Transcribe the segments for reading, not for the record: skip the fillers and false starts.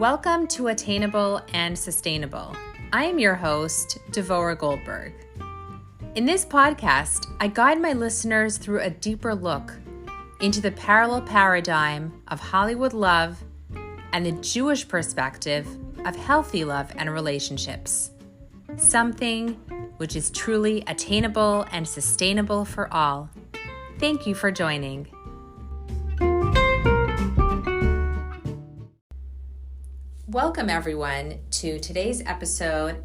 Welcome to Attainable and Sustainable. I am your host, Devora Goldberg. In this podcast, I guide my listeners through a deeper look into the parallel paradigm of Hollywood love and the Jewish perspective of healthy love and relationships, something which is truly attainable and sustainable for all. Thank you for joining. Welcome everyone to today's episode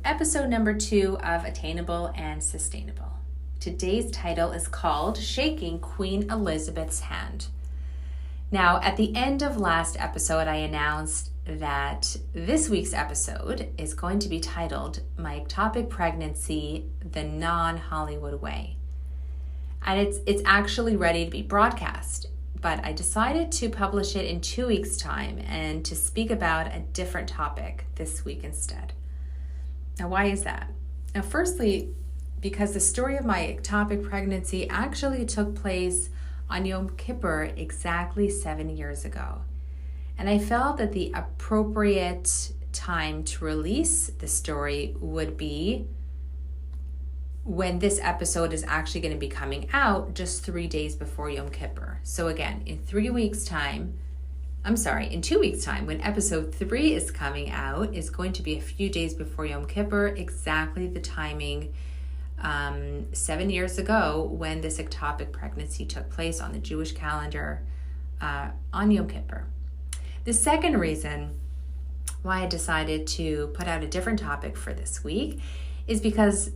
number 2 of Attainable and Sustainable. Today's title is called Shaking Queen Elizabeth's Hand. Now, at the end of last episode, I announced that this week's episode is going to be titled My Ectopic Pregnancy, the Non-Hollywood Way. And it's actually ready to be broadcast. But I decided to publish it in 2 weeks' time and to speak about a different topic this week instead. Now, why is that? Now, firstly, because the story of my ectopic pregnancy actually took place on Yom Kippur exactly 7 years ago. And I felt that the appropriate time to release the story would be when this episode is actually going to be coming out just 3 days before Yom Kippur. So again, in 2 weeks' time, when episode 3 is coming out, is going to be a few days before Yom Kippur, exactly the timing 7 years ago when this ectopic pregnancy took place on the Jewish calendar on Yom Kippur. The second reason why I decided to put out a different topic for this week is because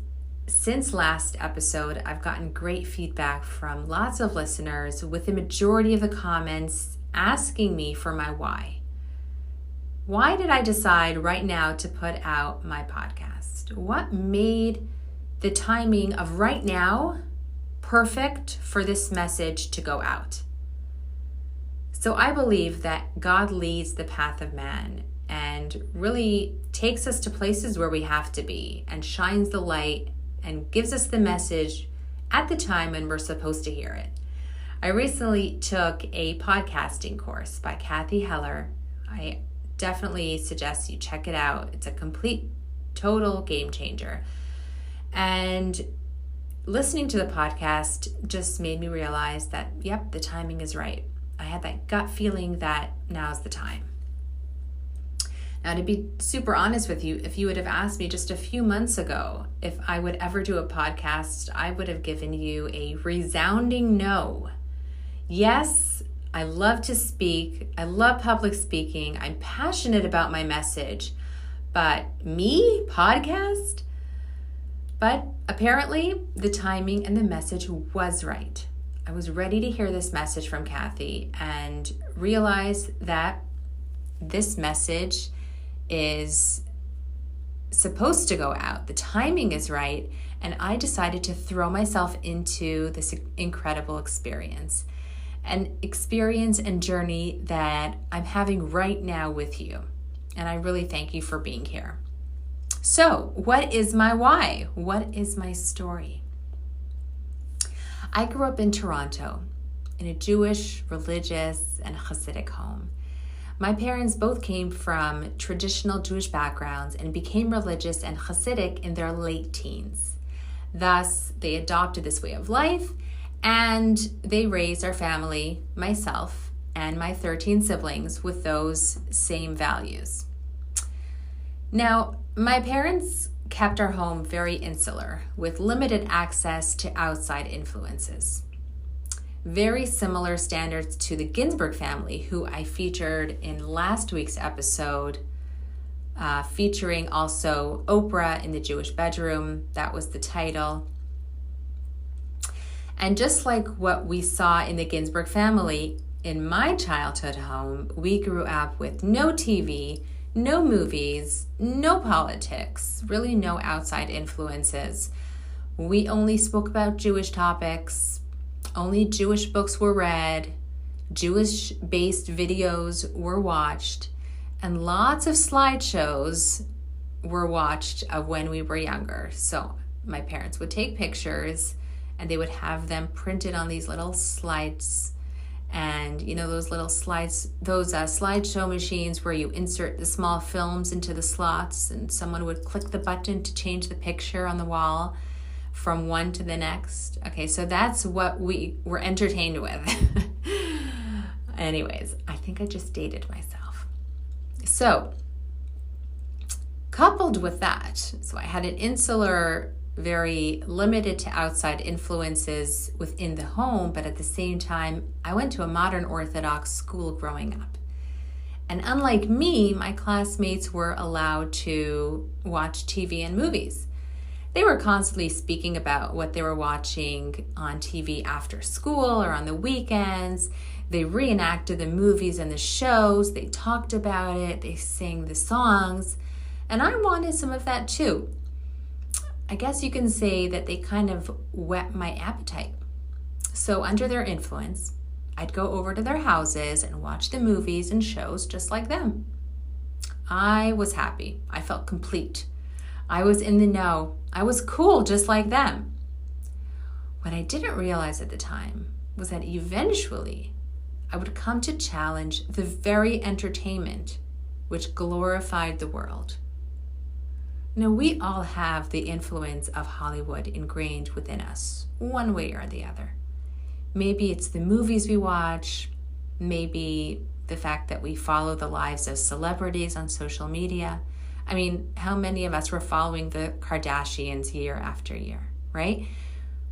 since last episode, I've gotten great feedback from lots of listeners, with the majority of the comments asking me for my why. Why did I decide right now to put out my podcast? What made the timing of right now perfect for this message to go out? So I believe that God leads the path of man and really takes us to places where we have to be and shines the light and gives us the message at the time when we're supposed to hear it. I recently took a podcasting course by Kathy Heller. I definitely suggest you check it out. It's a complete, total game changer. And listening to the podcast just made me realize that, yep, the timing is right. I had that gut feeling that now's the time. Now, to be super honest with you, if you would have asked me just a few months ago if I would ever do a podcast, I would have given you a resounding no. Yes, I love to speak. I love public speaking. I'm passionate about my message. But me? Podcast? But apparently, the timing and the message was right. I was ready to hear this message from Kathy and realize that this message is supposed to go out. The timing is right, and I decided to throw myself into this incredible experience, an experience and journey that I'm having right now with you. And I really thank you for being here. So, what is my why? What is my story? I grew up in Toronto in a Jewish, religious, and Hasidic home. My parents both came from traditional Jewish backgrounds and became religious and Hasidic in their late teens. Thus, they adopted this way of life, and they raised our family, myself, and my 13 siblings with those same values. Now, my parents kept our home very insular, with limited access to outside influences. Very similar standards to the Ginsburg family, who I featured in last week's episode, featuring also Oprah in the Jewish bedroom. That was the title. And just like what we saw in the Ginsburg family, in my childhood home, we grew up with no TV, no movies, no politics, really no outside influences. We only spoke about Jewish topics. Only Jewish books were read, Jewish-based videos were watched, and lots of slideshows were watched of when we were younger. So my parents would take pictures and they would have them printed on these little slides And those little slides, those slideshow machines where you insert the small films into the slots and someone would click the button to change the picture on the wall from one to the next. Okay, so that's what we were entertained with. Anyways, I think I just dated myself. So coupled with that, so I had an insular, very limited to outside influences within the home, but at the same time, I went to a modern Orthodox school growing up. And unlike me, my classmates were allowed to watch TV and movies. They were constantly speaking about what they were watching on TV after school or on the weekends. They reenacted the movies and the shows. They talked about it. They sang the songs. And I wanted some of that too. I guess you can say that they kind of whet my appetite. So under their influence, I'd go over to their houses and watch the movies and shows just like them. I was happy. I felt complete. I was in the know. I was cool just like them. What I didn't realize at the time was that eventually I would come to challenge the very entertainment which glorified the world. Now, we all have the influence of Hollywood ingrained within us, one way or the other. Maybe it's the movies we watch, maybe the fact that we follow the lives of celebrities on social media. I mean, how many of us were following the Kardashians year after year, right?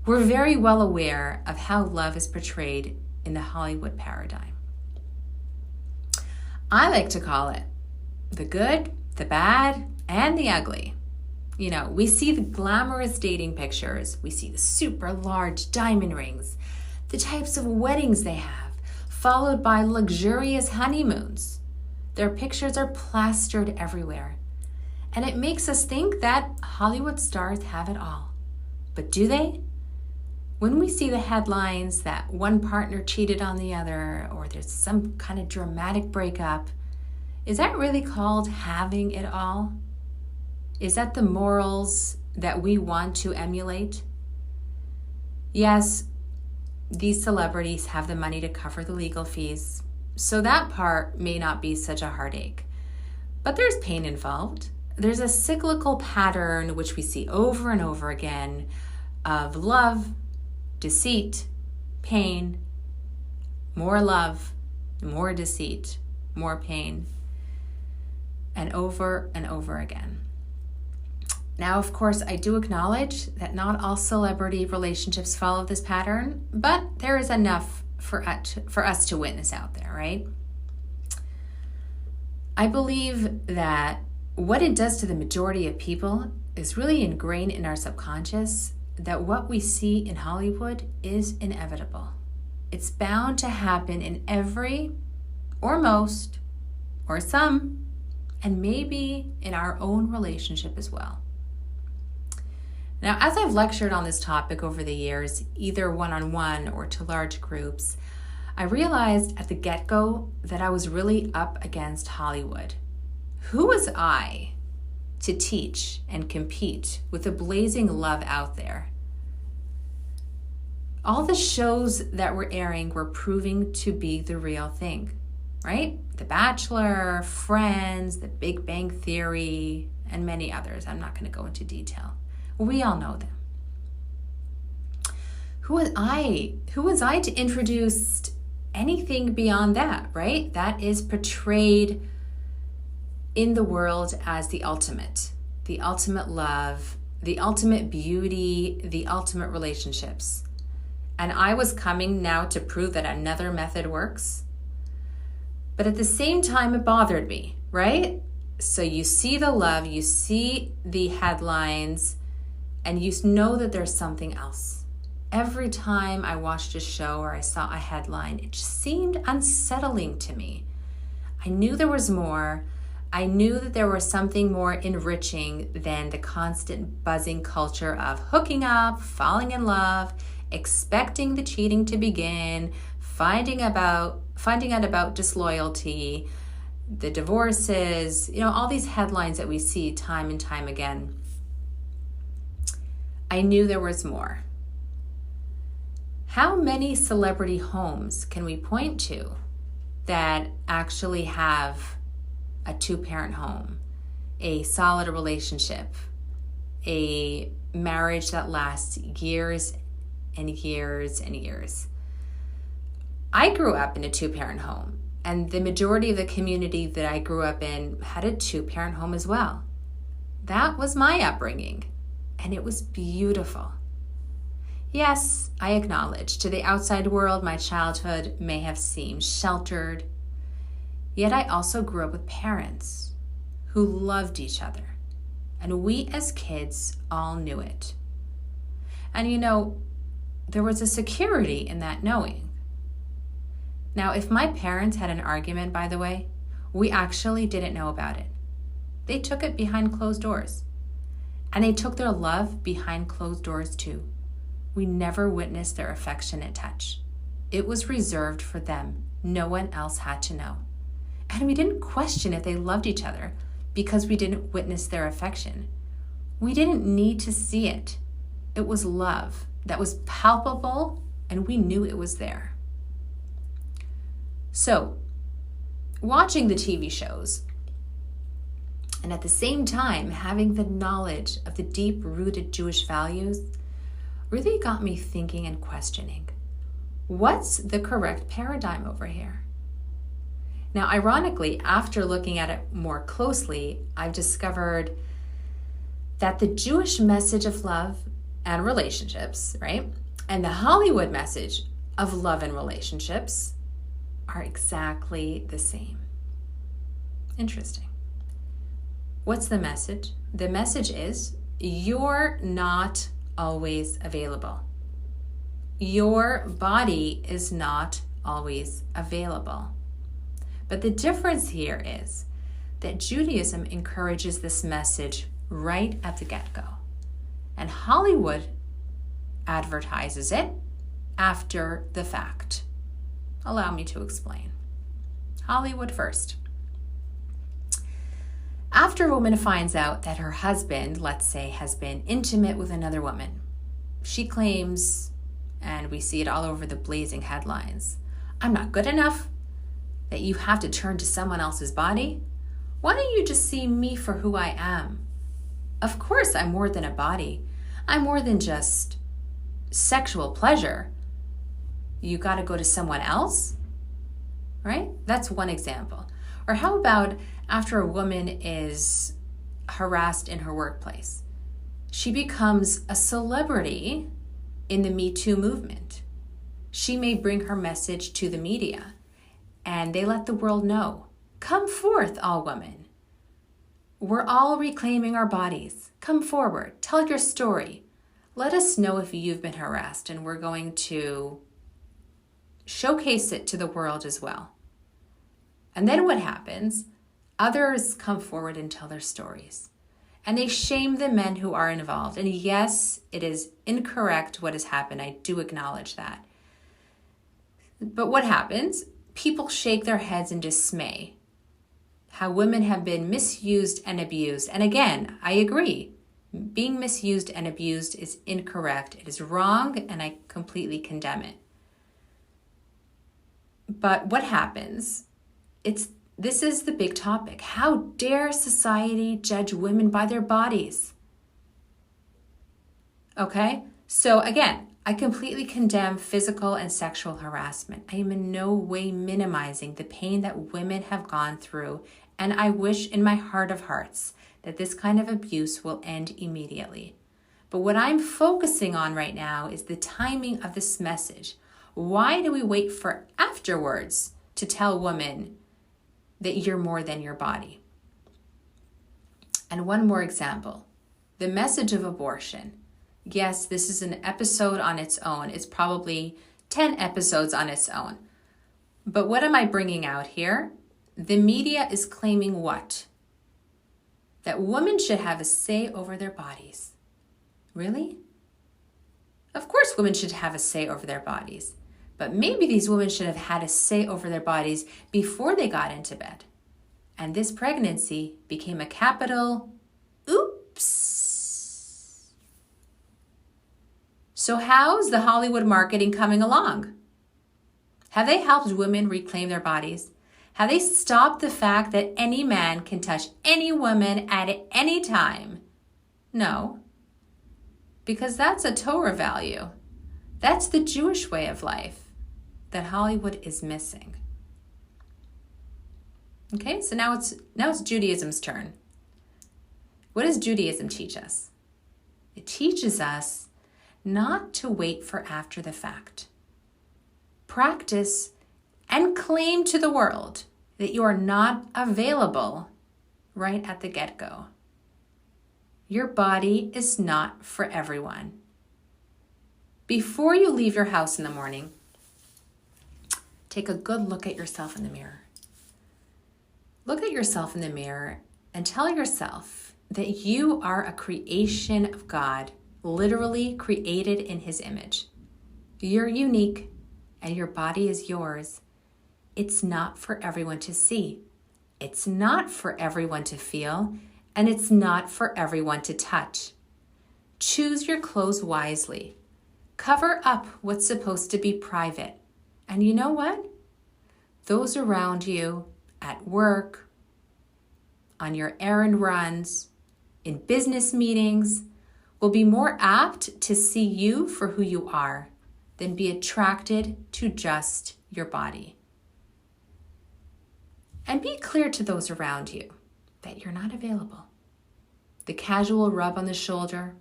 We're very well aware of how love is portrayed in the Hollywood paradigm. I like to call it the good, the bad, and the ugly. We see the glamorous dating pictures. We see the super large diamond rings, the types of weddings they have, followed by luxurious honeymoons. Their pictures are plastered everywhere. And it makes us think that Hollywood stars have it all. But do they? When we see the headlines that one partner cheated on the other, or there's some kind of dramatic breakup, is that really called having it all? Is that the morals that we want to emulate? Yes, these celebrities have the money to cover the legal fees, so that part may not be such a heartache. But there's pain involved. There's a cyclical pattern which we see over and over again of love, deceit, pain, more love, more deceit, more pain, and over again. Now, of course, I do acknowledge that not all celebrity relationships follow this pattern, but there is enough for us to witness out there, right? I believe that what it does to the majority of people is really ingrained in our subconscious that what we see in Hollywood is inevitable. It's bound to happen in every, or most, or some, and maybe in our own relationship as well. Now, as I've lectured on this topic over the years, either one-on-one or to large groups, I realized at the get-go that I was really up against Hollywood. Who was I to teach and compete with the blazing love out there? All the shows that were airing were proving to be the real thing, right? The Bachelor, Friends, The Big Bang Theory, and many others. I'm not going to go into detail. We all know them. Who was I? Who was I to introduce anything beyond that, right? That is portrayed in the world as the ultimate love, the ultimate beauty, the ultimate relationships. And I was coming now to prove that another method works. But at the same time, it bothered me, right? So you see the love, you see the headlines, and you know that there's something else. Every time I watched a show or I saw a headline, it just seemed unsettling to me. I knew there was more. I knew that there was something more enriching than the constant buzzing culture of hooking up, falling in love, expecting the cheating to begin, finding out about disloyalty, the divorces, all these headlines that we see time and time again. I knew there was more. How many celebrity homes can we point to that actually have a two-parent home, a solid relationship, a marriage that lasts years and years and years? I grew up in a two-parent home, and the majority of the community that I grew up in had a two-parent home as well. That was my upbringing, and it was beautiful. Yes, I acknowledge, to the outside world, my childhood may have seemed sheltered, yet I also grew up with parents who loved each other, and we as kids all knew it. And there was a security in that knowing. Now, if my parents had an argument, by the way, we actually didn't know about it. They took it behind closed doors, and they took their love behind closed doors too. We never witnessed their affectionate touch. It was reserved for them. No one else had to know. And we didn't question if they loved each other because we didn't witness their affection. We didn't need to see it. It was love that was palpable, and we knew it was there. So, watching the TV shows, and at the same time having the knowledge of the deep-rooted Jewish values, really got me thinking and questioning, what's the correct paradigm over here? Now, ironically, after looking at it more closely, I've discovered that the Jewish message of love and relationships, right, and the Hollywood message of love and relationships are exactly the same. Interesting. What's the message? The message is, you're not always available. Your body is not always available. But the difference here is that Judaism encourages this message right at the get-go, and Hollywood advertises it after the fact. Allow me to explain. Hollywood first. After a woman finds out that her husband, let's say, has been intimate with another woman, she claims, and we see it all over the blazing headlines, I'm not good enough, that you have to turn to someone else's body? Why don't you just see me for who I am? Of course, I'm more than a body. I'm more than just sexual pleasure. You got to go to someone else? Right? That's one example. Or how about after a woman is harassed in her workplace? She becomes a celebrity in the Me Too movement. She may bring her message to the media, and they let the world know, come forth, all women. We're all reclaiming our bodies. Come forward, tell your story. Let us know if you've been harassed, and we're going to showcase it to the world as well. And then what happens? Others come forward and tell their stories, and they shame the men who are involved. And yes, it is incorrect what has happened. I do acknowledge that. But what happens? People shake their heads in dismay. How women have been misused and abused. And again, I agree. Being misused and abused is incorrect. It is wrong, and I completely condemn it. But what happens? This is the big topic. How dare society judge women by their bodies? Okay? So again, I completely condemn physical and sexual harassment. I am in no way minimizing the pain that women have gone through, and I wish in my heart of hearts that this kind of abuse will end immediately. But what I'm focusing on right now is the timing of this message. Why do we wait for afterwards to tell women that you're more than your body? And one more example, the message of abortion. Yes, this is an episode on its own. It's probably 10 episodes on its own. But what am I bringing out here? The media is claiming what? That women should have a say over their bodies. Really? Of course women should have a say over their bodies. But maybe these women should have had a say over their bodies before they got into bed. And this pregnancy became a capital oops. So how's the Hollywood marketing coming along? Have they helped women reclaim their bodies? Have they stopped the fact that any man can touch any woman at any time? No, because that's a Torah value. That's the Jewish way of life that Hollywood is missing. Okay, so now it's Judaism's turn. What does Judaism teach us? It teaches us not to wait for after the fact. Practice and claim to the world that you are not available right at the get-go. Your body is not for everyone. Before you leave your house in the morning, take a good look at yourself in the mirror. Look at yourself in the mirror and tell yourself that you are a creation of God, literally created in His image. You're unique and your body is yours. It's not for everyone to see. It's not for everyone to feel, and it's not for everyone to touch. Choose your clothes wisely. Cover up what's supposed to be private. And you know what? Those around you, at work, on your errand runs, in business meetings, will be more apt to see you for who you are than be attracted to just your body. And be clear to those around you that you're not available. The casual rub on the shoulder,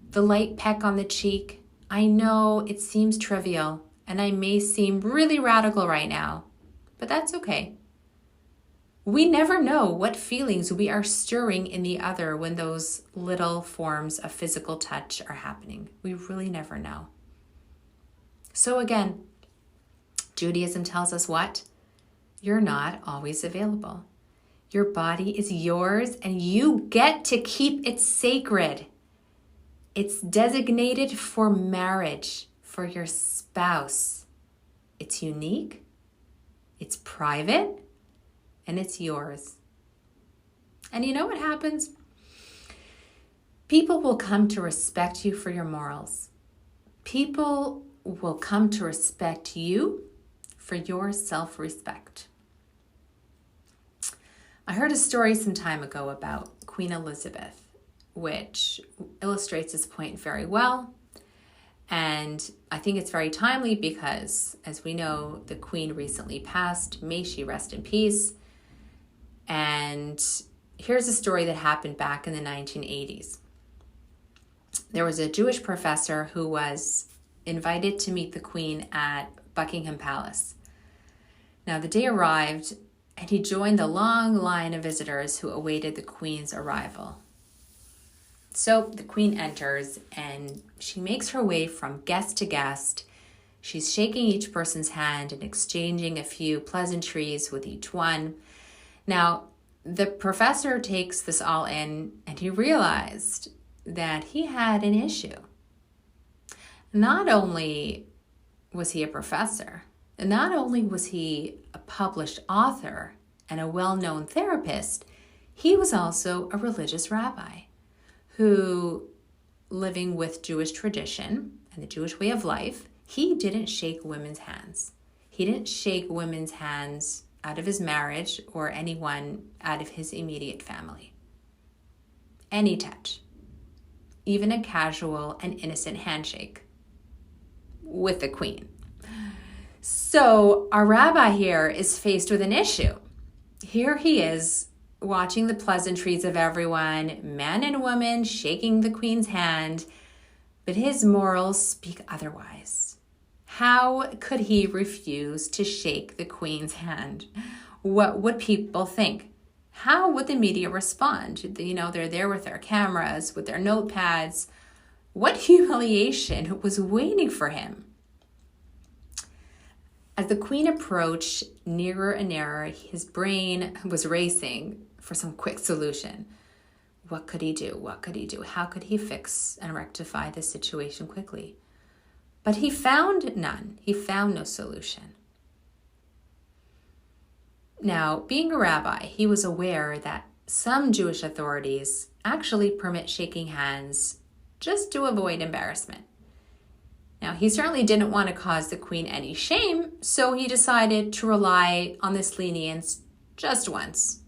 the light peck on the cheek. I know it seems trivial and I may seem really radical right now, but that's okay. We never know what feelings we are stirring in the other when those little forms of physical touch are happening. We really never know. So again, Judaism tells us what? You're not always available. Your body is yours and you get to keep it sacred. It's designated for marriage, for your spouse. It's unique, it's private, and it's yours. And you know what happens? People will come to respect you for your morals. People will come to respect you for your self-respect. I heard a story some time ago about Queen Elizabeth, which illustrates this point very well. And I think it's very timely because, as we know, the Queen recently passed. May she rest in peace. And here's a story that happened back in the 1980s. There was a Jewish professor who was invited to meet the Queen at Buckingham Palace. Now, the day arrived, and he joined the long line of visitors who awaited the Queen's arrival. So the Queen enters, and she makes her way from guest to guest. She's shaking each person's hand and exchanging a few pleasantries with each one. Now, the professor takes this all in, and he realized that he had an issue. Not only was he a professor, not only was he a published author and a well-known therapist, he was also a religious rabbi who, living with Jewish tradition and the Jewish way of life, he didn't shake women's hands. He didn't shake women's hands out of his marriage or anyone out of his immediate family. Any touch, even a casual and innocent handshake with the Queen. So our rabbi here is faced with an issue. Here he is watching the pleasantries of everyone, man and woman shaking the Queen's hand, but his morals speak otherwise. How could he refuse to shake the Queen's hand? What would people think? How would the media respond? You know, they're there with their cameras, with their notepads. What humiliation was waiting for him? As the Queen approached nearer and nearer, his brain was racing for some quick solution. What could he do? What could he do? How could he fix and rectify this situation quickly? But he found none. He found no solution. Now, being a rabbi, he was aware that some Jewish authorities actually permit shaking hands just to avoid embarrassment. Now, he certainly didn't want to cause the queen any shame, so he decided to rely on this lenience just once.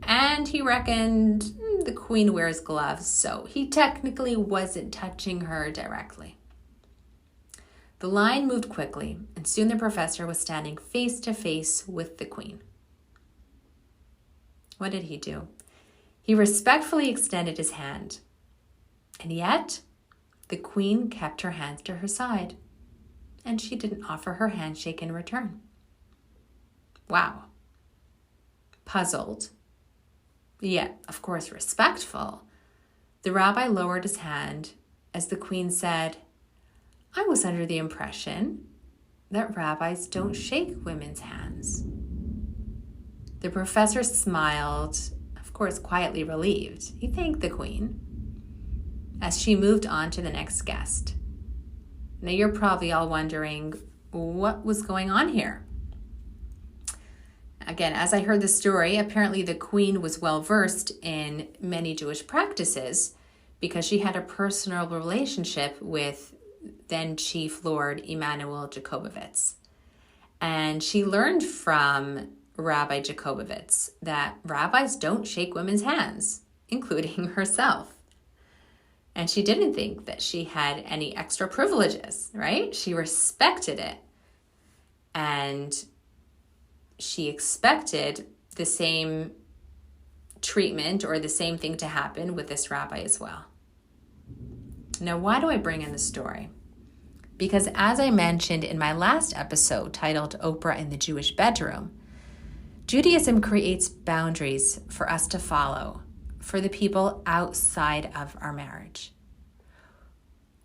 And he reckoned the queen wears gloves, so he technically wasn't touching her directly. The line moved quickly, and soon the professor was standing face to face with the queen. What did he do? He respectfully extended his hand. And yet, the queen kept her hands to her side, and she didn't offer her handshake in return. Wow. Puzzled, yet, of course, respectful, the rabbi lowered his hand as the queen said, "I was under the impression that rabbis don't shake women's hands." The professor smiled, of course, quietly relieved. He thanked the queen as she moved on to the next guest. Now, you're probably all wondering what was going on here. Again, as I heard the story, apparently the queen was well versed in many Jewish practices because she had a personal relationship with then Chief Lord Emanuel Jakobovits. And she learned from Rabbi Jakobovits that rabbis don't shake women's hands, including herself. And she didn't think that she had any extra privileges, right? She respected it. And she expected the same treatment or the same thing to happen with this rabbi as well. Now, why do I bring in the story? Because as I mentioned in my last episode titled Oprah in the Jewish Bedroom, Judaism creates boundaries for us to follow for the people outside of our marriage,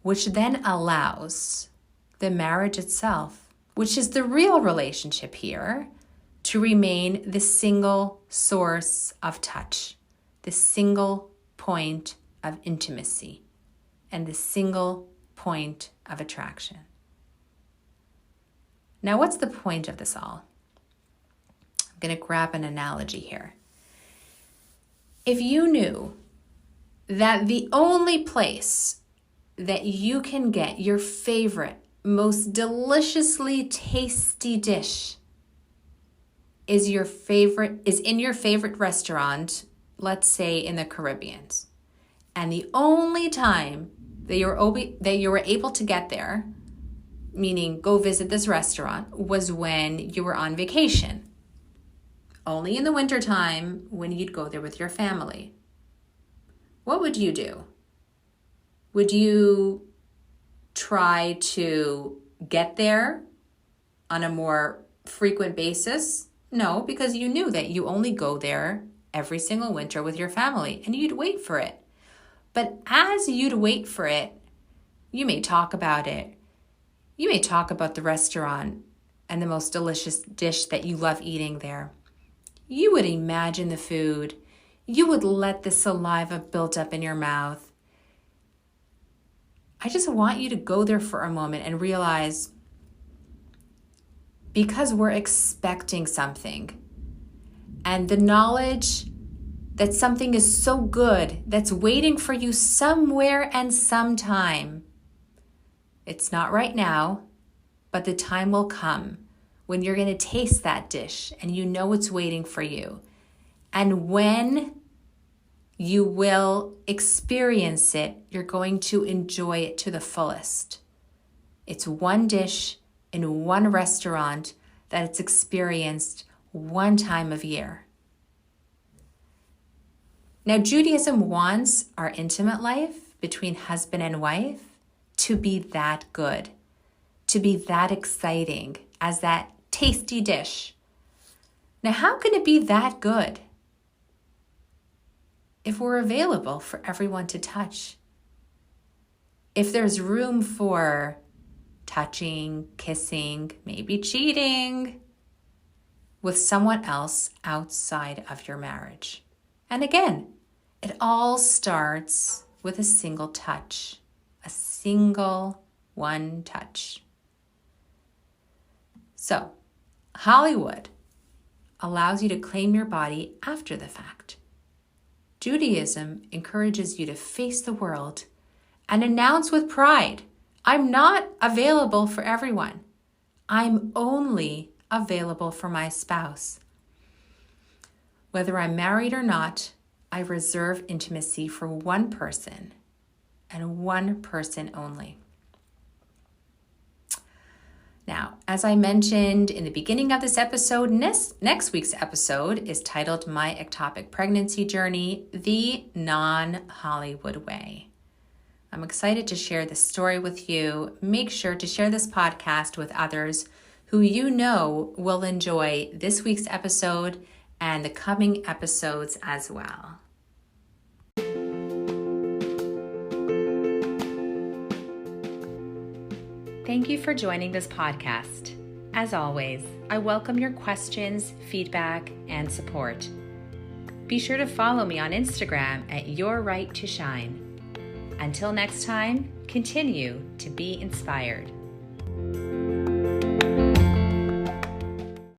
which then allows the marriage itself, which is the real relationship here, to remain the single source of touch, the single point of intimacy, and the single point of attraction. Now, what's the point of this all? I'm going to grab an analogy here. If you knew that the only place that you can get your favorite, most deliciously tasty dish is in your favorite restaurant, let's say in the Caribbean, and the only time that you were able to get there, meaning go visit this restaurant, was when you were on vacation. Only in the wintertime when you'd go there with your family. What would you do? Would you try to get there on a more frequent basis? No, because you knew that you only go there every single winter with your family and you'd wait for it. But as you'd wait for it, you may talk about it. You may talk about the restaurant and the most delicious dish that you love eating there. You would imagine the food. You would let the saliva build up in your mouth. I just want you to go there for a moment and realize, because we're expecting something, and the knowledge that something is so good that's waiting for you somewhere and sometime. It's not right now, but the time will come when you're going to taste that dish and you know it's waiting for you. And when you will experience it, you're going to enjoy it to the fullest. It's one dish in one restaurant that it's experienced one time of year. Now, Judaism wants our intimate life between husband and wife to be that good, to be that exciting as that tasty dish. Now, how can it be that good if we're available for everyone to touch? If there's room for touching, kissing, maybe cheating with someone else outside of your marriage. And again, it all starts with a single touch, a single one touch. So, Hollywood allows you to claim your body after the fact. Judaism encourages you to face the world and announce with pride I'm not available for everyone. I'm only available for my spouse. Whether I'm married or not, I reserve intimacy for one person and one person only. Now, as I mentioned in the beginning of this episode, next week's episode is titled My Ectopic Pregnancy Journey, the Non-Hollywood Way. I'm excited to share this story with you. Make sure to share this podcast with others who you know will enjoy this week's episode and the coming episodes as well. Thank you for joining this podcast. As always, I welcome your questions, feedback, and support. Be sure to follow me on Instagram at Your Right to Shine. Until next time, continue to be inspired.